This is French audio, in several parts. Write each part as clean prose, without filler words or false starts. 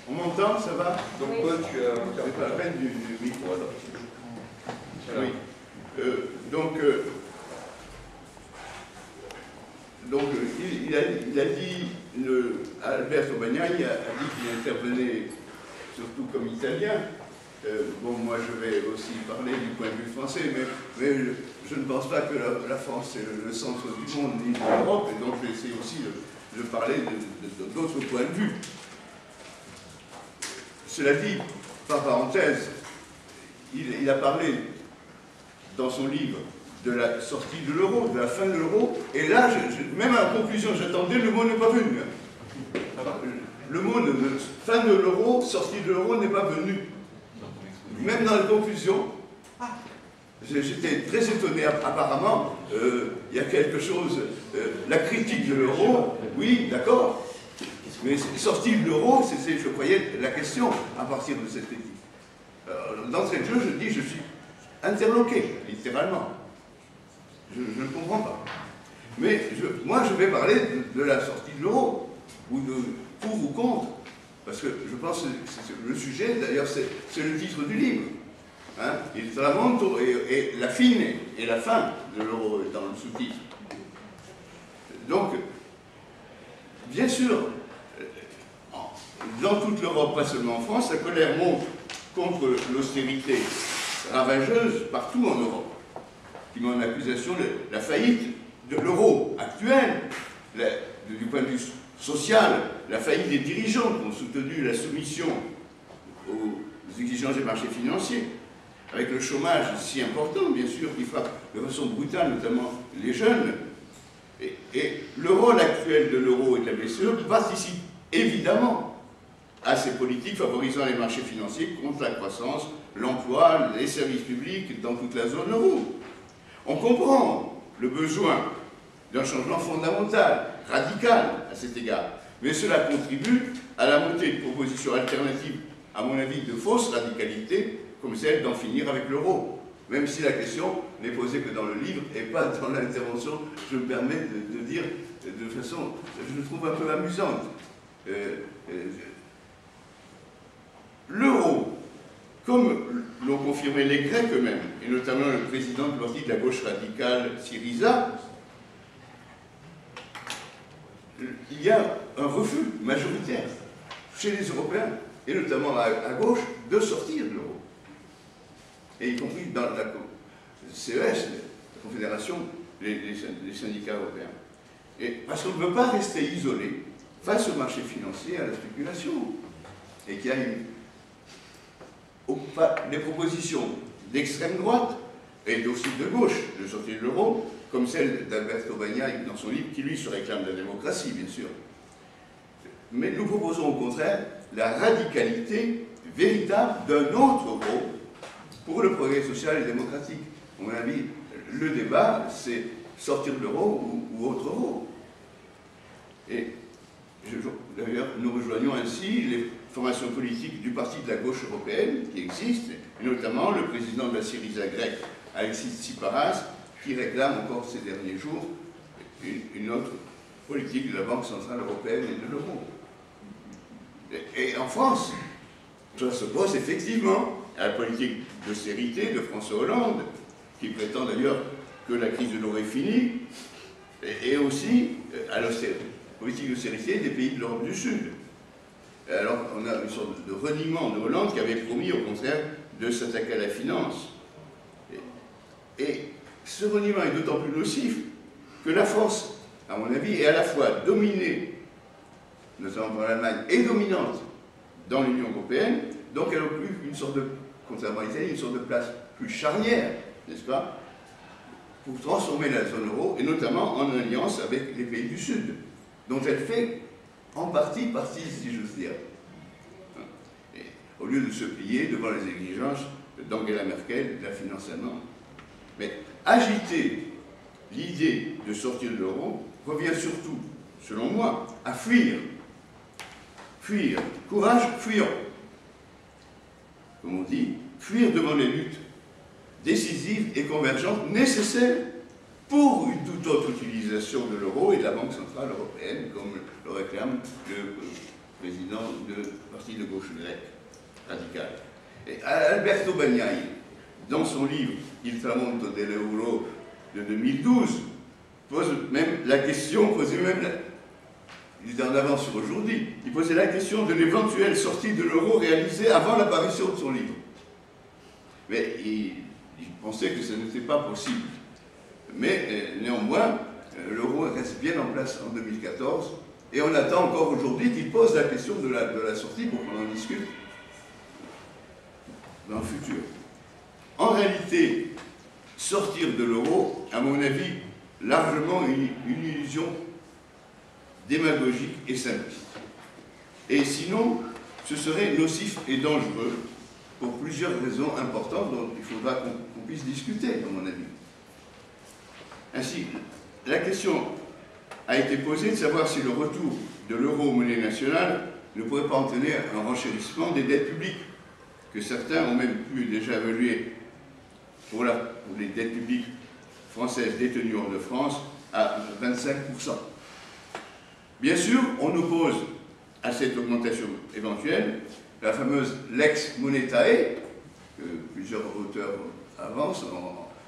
On m'entend, ça va? Donc, Paul, tu as... C'est pas la peine du micro, alors. Oui. Il a dit, Albert Sobagna, il a dit qu'il intervenait surtout comme italien. Bon, moi je vais aussi parler du point de vue français, mais je ne pense pas que la France est le centre du monde ni de l'Europe, et donc je vais essayer aussi de parler d'autres points de vue. Cela dit, par parenthèse, il a parlé dans son livre de la sortie de l'euro, de la fin de l'euro, et là, même à la conclusion, j'attendais, le mot n'est pas venu. Le mot de fin de l'euro, sortie de l'euro n'est pas venu. Même dans la conclusion, j'étais très étonné. Apparemment, il y a quelque chose, la critique de l'euro, oui, d'accord, mais sortie de l'euro, c'est, je croyais, la question à partir de cette critique. D'entrée de jeu, je dis, je suis interloqué, littéralement. Je ne comprends pas. Mais moi, je vais parler de la sortie de l'euro, ou de pour ou contre, parce que je pense que le sujet, d'ailleurs, c'est le titre du livre. Hein, il tramonto et la fine et la fin de l'euro dans le sous-titre. Donc, bien sûr, dans toute l'Europe, pas seulement en France, la colère monte contre l'austérité ravageuse partout en Europe, qui met en accusation la faillite de l'euro actuel, du point de vue social, la faillite des dirigeants qui ont soutenu la soumission aux exigences des marchés financiers, avec le chômage si important, bien sûr, qui frappe de façon brutale, notamment les jeunes. Et le rôle actuel de l'euro et de la BCE participe évidemment à ces politiques favorisant les marchés financiers contre la croissance, l'emploi, les services publics dans toute la zone euro. On comprend le besoin d'un changement fondamental, radical à cet égard, mais cela contribue à la montée de propositions alternatives, à mon avis, de fausse radicalité, comme celle d'en finir avec l'euro. Même si la question n'est posée que dans le livre et pas dans l'intervention, je me permets de dire de façon, je le trouve un peu amusante. L'euro, comme l'ont confirmé les Grecs eux-mêmes, et notamment le président du parti de la gauche radicale, Syriza, il y a un refus majoritaire chez les Européens, et notamment à gauche, de sortir de l'euro. Et y compris dans la CES, la Confédération, les syndicats européens. Et parce qu'on ne peut pas rester isolé face au marché financier, à la spéculation. Et qu'il y a des propositions d'extrême droite et aussi de gauche de sortir de l'euro, comme celle d'Alberto Bagna dans son livre, qui lui se réclame de la démocratie, bien sûr. Mais nous proposons au contraire la radicalité véritable d'un autre euro pour le progrès social et démocratique. À mon avis, le débat, c'est sortir de l'euro ou autre euro. Et d'ailleurs, nous rejoignons ainsi les formations politiques du parti de la gauche européenne qui existent, et notamment le président de la Syriza grecque, Alexis Tsipras, qui réclame encore ces derniers jours une autre politique de la Banque centrale européenne et de l'euro. Et en France, ça s'oppose effectivement à la politique d'austérité de François Hollande, qui prétend d'ailleurs que la crise de l'euro est finie, et aussi à la politique d'austérité des pays de l'Europe du Sud. Alors on a une sorte de reniement de Hollande qui avait promis au contraire de s'attaquer à la finance. Et ce reniement est d'autant plus nocif que la France, à mon avis, est à la fois dominée, notamment par l'Allemagne, et dominante dans l'Union européenne, donc elle occupe une sorte de, contrairement à l'Italie, une sorte de place plus charnière, n'est-ce pas, pour transformer la zone euro, et notamment en alliance avec les pays du Sud, dont elle fait en partie, si j'ose dire. Et au lieu de se plier devant les exigences d'Angela Merkel de la finance allemande. Mais agiter l'idée de sortir de l'euro revient surtout, selon moi, à fuir. Fuir. Courage, fuyant. Comme on dit, fuir devant les luttes décisives et convergentes nécessaires pour une toute autre utilisation de l'euro et de la Banque centrale européenne, comme le réclame le président président du parti de gauche grec radical. Et Alberto Bagnai, dans son livre Il tramonto dell'euro de 2012, pose même la question, il est en avance sur aujourd'hui, il posait la question de l'éventuelle sortie de l'euro réalisée avant l'apparition de son livre. Mais il pensait que ce n'était pas possible. Mais néanmoins, l'euro reste bien en place en 2014, et on attend encore aujourd'hui qu'il pose la question de la sortie pour qu'on en discute dans le futur. En réalité, sortir de l'euro, à mon avis, largement une illusion démagogique et simpliste. Et sinon, ce serait nocif et dangereux pour plusieurs raisons importantes dont il faudra qu'on puisse discuter, à mon avis. Ainsi, la question a été posée de savoir si le retour de l'euro aux monnaies nationales ne pourrait pas entraîner un renchérissement des dettes publiques, que certains ont même pu déjà évaluer pour les dettes publiques françaises détenues hors de France à 25%. Bien sûr, on oppose à cette augmentation éventuelle la fameuse lex monetae, que plusieurs auteurs avancent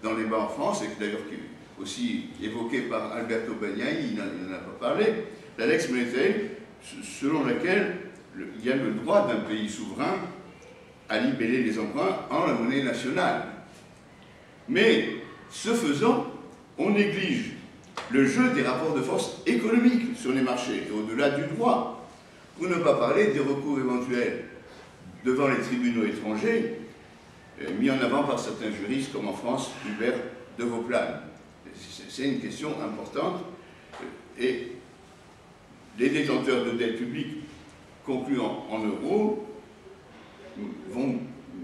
dans les débats en France, et d'ailleurs qui est aussi évoquée par Alberto Bagnai, il n'en a pas parlé, la lex monetae, selon laquelle il y a le droit d'un pays souverain à libeller les emprunts en la monnaie nationale. Mais, ce faisant, on néglige le jeu des rapports de force économiques sur les marchés, et au-delà du droit, pour ne pas parler des recours éventuels devant les tribunaux étrangers, mis en avant par certains juristes, comme en France, Hubert de Vauplan. C'est une question importante, et les détenteurs de dettes publiques conclues en euros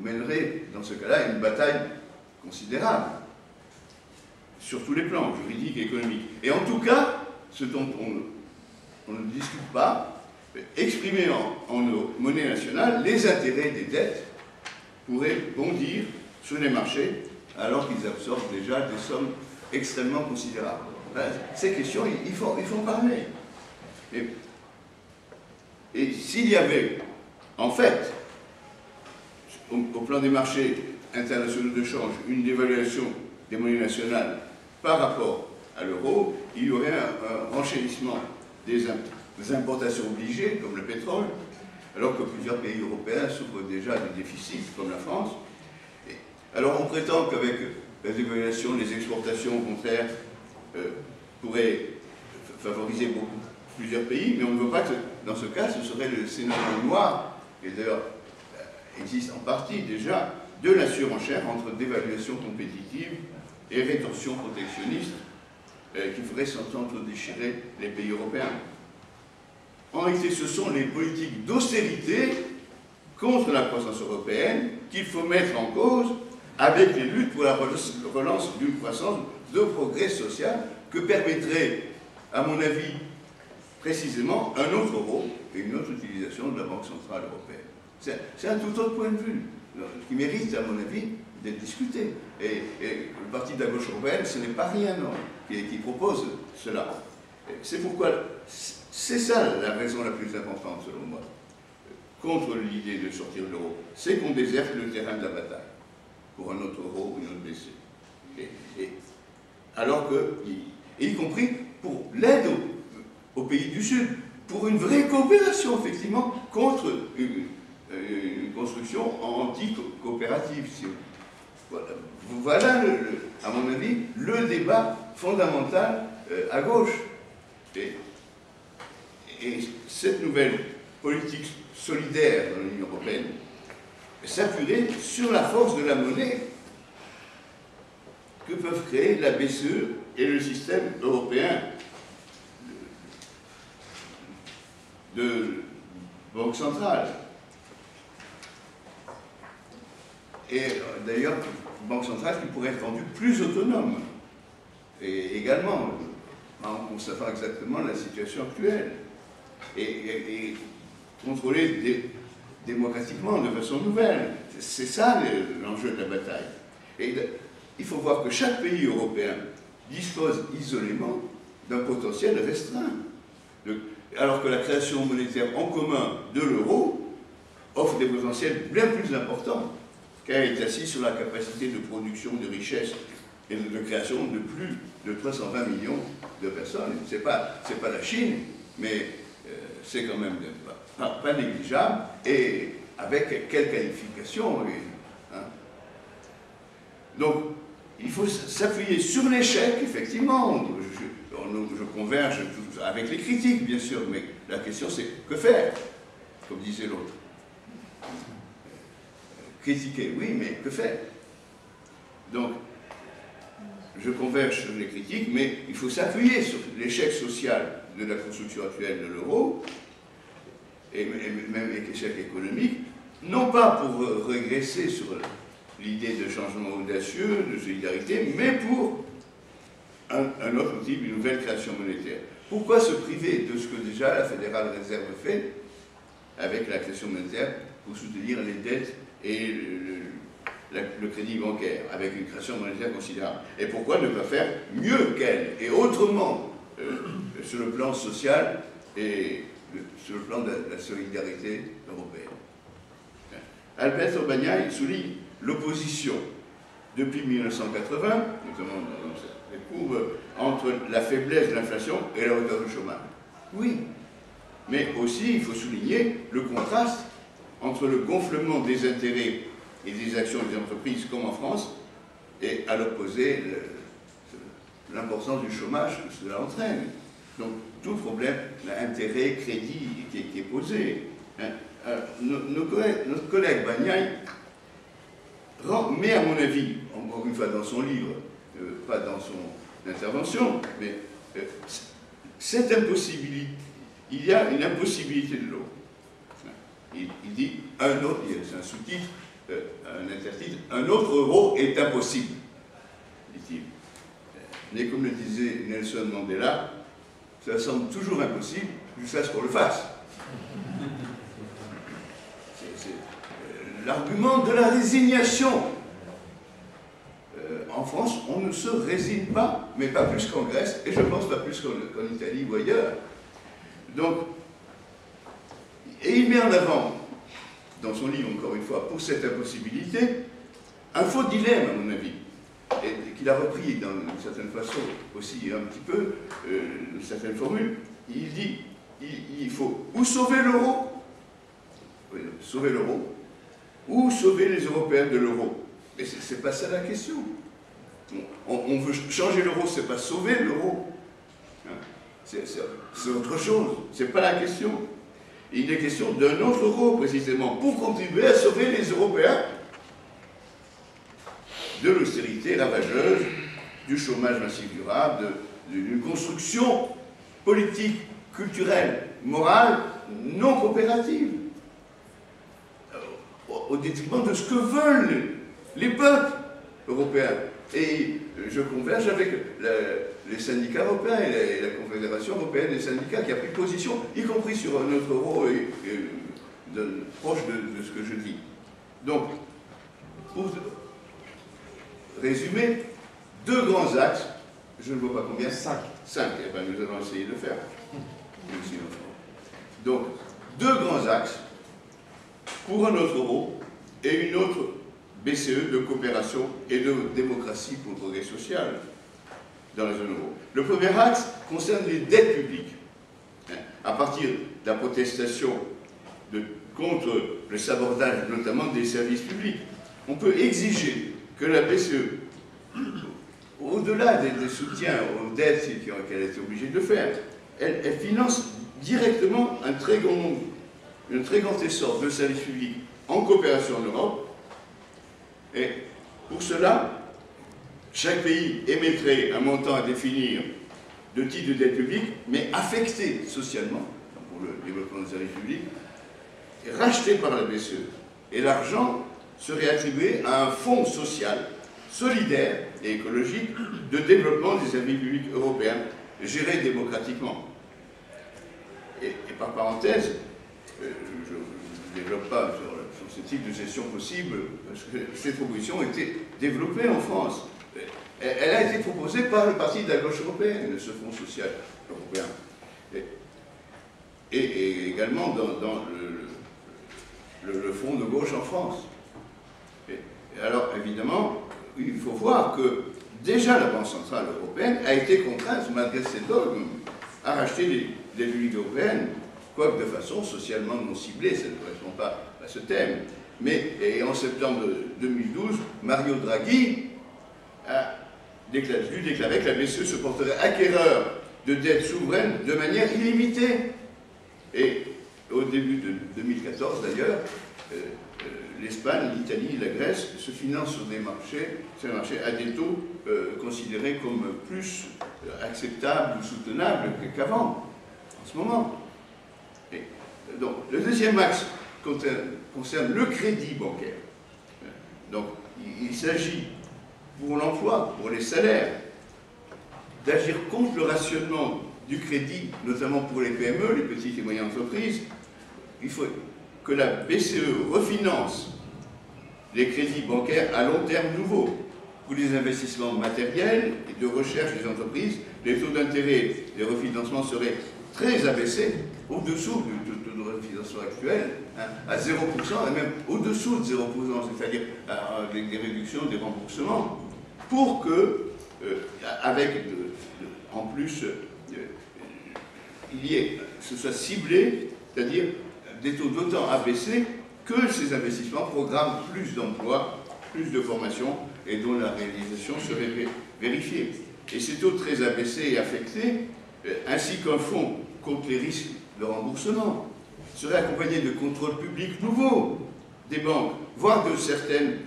mèneraient, dans ce cas-là, une bataille considérable, sur tous les plans, juridiques et économiques. Et en tout cas, ce dont on ne discute pas, exprimer en monnaie nationale, les intérêts des dettes pourraient bondir sur les marchés, alors qu'ils absorbent déjà des sommes extrêmement considérables. Ces questions, il faut parler. Et s'il y avait, en fait, au plan des marchés internationaux de change, une dévaluation des monnaies nationales par rapport à l'euro, il y aurait un renchérissement des importations obligées, comme le pétrole, alors que plusieurs pays européens souffrent déjà de déficits, comme la France. Alors on prétend qu'avec la dévaluation, les exportations, au contraire, pourraient favoriser plusieurs pays, mais on ne veut pas que, dans ce cas, ce serait le scénario noir, et d'ailleurs existe en partie déjà, de la surenchère entre dévaluation compétitive et rétorsion protectionniste qui ferait s'entre-déchirer les pays européens. En réalité, ce sont les politiques d'austérité contre la croissance européenne qu'il faut mettre en cause avec les luttes pour la relance d'une croissance de progrès social que permettrait, à mon avis, précisément un autre euro et une autre utilisation de la Banque centrale européenne. C'est un tout autre point de vue qui mérite, à mon avis, d'être discuté. Et le parti de la gauche européenne, ce n'est pas rien, non, qui propose cela. C'est pourquoi, c'est ça la raison la plus importante, selon moi, contre l'idée de sortir de l'euro. C'est qu'on déserte le terrain de la bataille pour un autre euro ou une autre BCE. Alors que, y compris pour l'aide aux pays du Sud, pour une vraie coopération, effectivement, contre une construction anti-coopérative. Voilà, à mon avis, le débat fondamental à gauche. Et cette nouvelle politique solidaire dans l'Union européenne s'appuierait sur la force de la monnaie que peuvent créer la BCE et le système européen de banque centrale. Et d'ailleurs, une banque centrale qui pourrait être rendue plus autonome. Et également, en constatant exactement la situation actuelle. Et contrôlée démocratiquement, de façon nouvelle. C'est ça l'enjeu de la bataille. Et il faut voir que chaque pays européen dispose isolément d'un potentiel restreint. alors que la création monétaire en commun de l'euro offre des potentiels bien plus importants, car elle est assise sur la capacité de production de richesses et de création de plus de 320 millions de personnes. C'est pas la Chine, mais c'est quand même pas négligeable, et avec quelle qualification. Hein. Donc, il faut s'appuyer sur l'échec, effectivement. Je converge avec les critiques, bien sûr, mais la question c'est que faire, comme disait l'autre. Critiquer, oui, mais que faire? Donc, je converge sur les critiques, mais il faut s'appuyer sur l'échec social de la construction actuelle de l'euro, et même l'échec économique, non pas pour régresser sur l'idée de changement audacieux, de solidarité, mais pour un autre type, une nouvelle création monétaire. Pourquoi se priver de ce que déjà la Fédérale Réserve fait avec la création monétaire pour soutenir les dettes et le crédit bancaire, avec une création monétaire considérable? Et pourquoi ne pas faire mieux qu'elle, et autrement, sur le plan social et sur le plan de la solidarité européenne? Alberto Bagnaia souligne l'opposition depuis 1980, notamment dans cette courbe, entre la faiblesse de l'inflation et la hauteur du chômage. Oui, mais aussi il faut souligner le contraste entre le gonflement des intérêts et des actions des entreprises comme en France, et à l'opposé, l'importance du chômage que cela entraîne. Donc tout problème, l'intérêt, crédit qui est posé. Hein. Notre collègue Bagnaia met, à mon avis, encore une fois dans son livre, pas dans son intervention, mais cette impossibilité, il y a une impossibilité de l'eau. Il dit, c'est un sous-titre, un intertitre, un autre euro est impossible, dit-il. Mais comme le disait Nelson Mandela, ça semble toujours impossible jusqu'à ce qu'on le fasse. C'est l'argument de la résignation. En France, on ne se résigne pas, mais pas plus qu'en Grèce, et je pense pas plus qu'en Italie ou ailleurs. Donc, et il met en avant, dans son livre, encore une fois, pour cette impossibilité, un faux dilemme, à mon avis, et qu'il a repris d'une certaine façon aussi un petit peu, une certaine formule. Il dit, il faut ou sauver l'euro, ou sauver les Européens de l'euro. Mais c'est pas ça la question. On veut changer l'euro, c'est pas sauver l'euro. Hein? C'est autre chose, c'est pas la question. Il est question d'un autre euro, précisément, pour contribuer à sauver les Européens de l'austérité ravageuse, du chômage massif durable, d'une construction politique, culturelle, morale, non coopérative, au détriment de ce que veulent les peuples européens. Et je converge avec les syndicats européens et la Confédération européenne des syndicats qui a pris position, y compris sur notre euro, proche de ce que je dis. Donc, pour résumer, deux grands axes, je ne vois pas combien. 5. Eh bien, nous allons essayer de le faire. Donc, deux grands axes pour un autre euro et une autre BCE de coopération et de démocratie pour le progrès social dans la zone euro. Le premier axe concerne les dettes publiques. À partir de la protestation contre le sabordage, notamment des services publics, on peut exiger que la BCE, au-delà des soutiens aux dettes qu'elle a été obligée de faire, elle finance directement un très grand essor de services publics en coopération en Europe. Et pour cela, chaque pays émettrait un montant à définir de type de dette publique, mais affecté socialement pour le développement des services publics, et racheté par la BCE. Et l'argent serait attribué à un fonds social, solidaire et écologique de développement des services publics européens, gérés démocratiquement. Et par parenthèse, je ne développe pas sur ce type de gestion possible, parce que cette proposition a été développée en France. Elle a été proposée par le parti de la gauche européenne, ce fonds social européen. et également dans le front de gauche en France. Et alors, évidemment, il faut voir que déjà la Banque centrale européenne a été contrainte, malgré ses dogmes, à racheter les devises européennes, quoique de façon socialement non ciblée, ça ne correspond pas à ce thème. Mais et en septembre 2012, Mario Draghi a dû déclarer que la BCE se porterait acquéreur de dettes souveraines de manière illimitée. Et au début de 2014, d'ailleurs, l'Espagne, l'Italie, la Grèce se financent sur des marchés à des taux considérés comme plus acceptables ou soutenables qu'avant, en ce moment. Et, donc, le deuxième axe concerne le crédit bancaire. Donc, il s'agit pour l'emploi, pour les salaires, d'agir contre le rationnement du crédit, notamment pour les PME, les petites et moyennes entreprises. Il faut que la BCE refinance les crédits bancaires à long terme nouveaux. Pour les investissements matériels et de recherche des entreprises, les taux d'intérêt des refinancements seraient très abaissés, au-dessous du taux de refinancement actuel, hein, à 0%, et même au-dessous de 0%, c'est-à-dire avec des réductions des remboursements, pour que, en plus, ce soit ciblé, c'est-à-dire des taux d'autant abaissés que ces investissements programment plus d'emplois, plus de formation, et dont la réalisation serait vérifiée. Et ces taux très abaissés et affectés, ainsi qu'un fonds contre les risques de remboursement, seraient accompagnés de contrôles publics nouveaux des banques, voire de certaines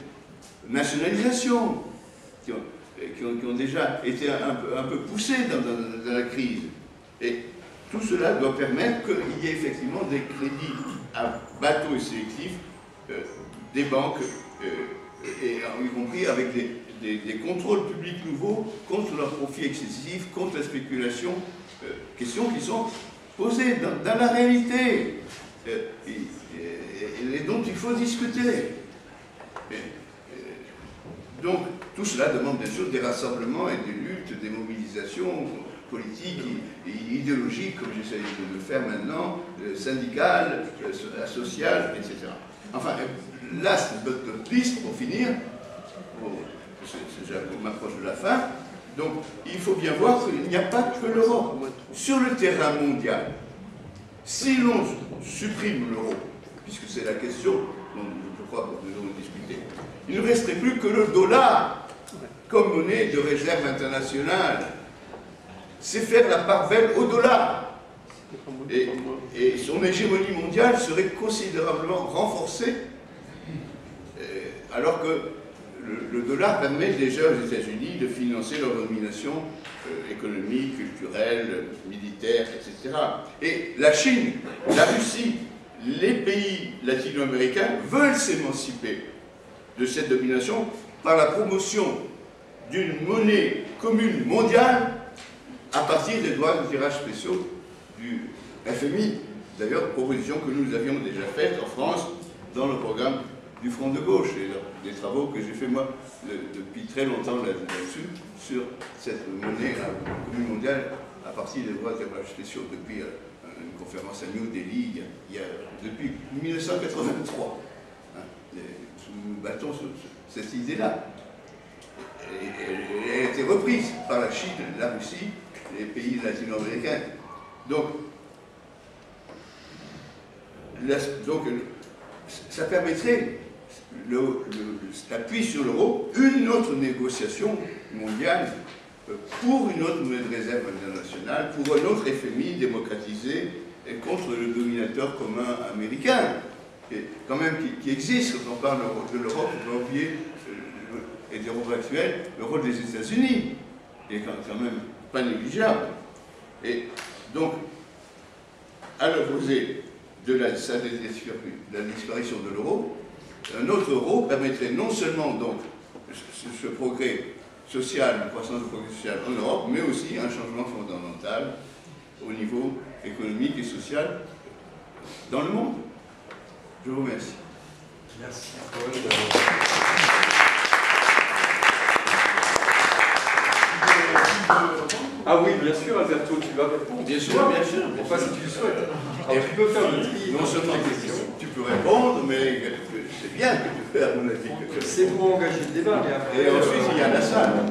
nationalisations qui ont déjà été un peu poussées dans la crise. Et tout cela doit permettre qu'il y ait effectivement des crédits à bas taux et sélectifs des banques, y compris avec des contrôles publics nouveaux contre leurs profits excessifs, contre la spéculation, questions qui sont posées dans la réalité et dont il faut discuter. Donc, tout cela demande bien sûr des rassemblements et des luttes, des mobilisations politiques et idéologiques, comme j'essaie de le faire maintenant, syndicales, sociales, etc. Enfin, là, c'est notre piste pour finir. Je m'approche de la fin. Donc, il faut bien voir qu'il n'y a pas que l'euro. Sur le terrain mondial, si l'on supprime l'euro, puisque c'est la question dont je crois que nous allons discuter, il ne resterait plus que le dollar comme monnaie de réserve internationale. C'est faire la part belle au dollar. Et son hégémonie mondiale serait considérablement renforcée, alors que le dollar permet déjà aux États-Unis de financer leur domination économique, culturelle, militaire, etc. Et la Chine, la Russie, les pays latino-américains veulent s'émanciper de cette domination par la promotion d'une monnaie commune mondiale à partir des droits de tirage spéciaux du FMI. D'ailleurs, proposition que nous avions déjà faite en France dans le programme du Front de gauche et des travaux que j'ai fait moi depuis très longtemps là-dessus, sur cette monnaie commune mondiale à partir des droits de tirage spéciaux depuis une conférence à New Delhi depuis 1983. Hein, nous battons sur cette idée-là. Elle a été reprise par la Chine, la Russie, les pays latino-américains. Donc, ça permettrait, l'appui sur l'euro, une autre négociation mondiale pour une autre monnaie de réserve internationale, pour un autre FMI démocratisé et contre le dominateur commun américain, et quand même qui existe quand on parle de l'Europe, on ne peut pas oublier, et de l'Europe actuelle, le rôle des États-Unis est quand même pas négligeable. Et donc, à l'opposé de la disparition de l'euro, un autre euro permettrait non seulement donc ce progrès social, une croissance de progrès social en Europe, mais aussi un changement fondamental au niveau économique et social dans le monde. Je vous remercie. Merci. Ah oui, bien sûr, Alberto, tu vas répondre. Bien sûr, bien sûr. Enfin, si tu le souhaites. Alors, tu peux faire le tri. Non seulement tu peux répondre, mais c'est bien que tu fais, à mon avis. C'est pour engager le débat, mais après... Et ensuite, il y a la salle.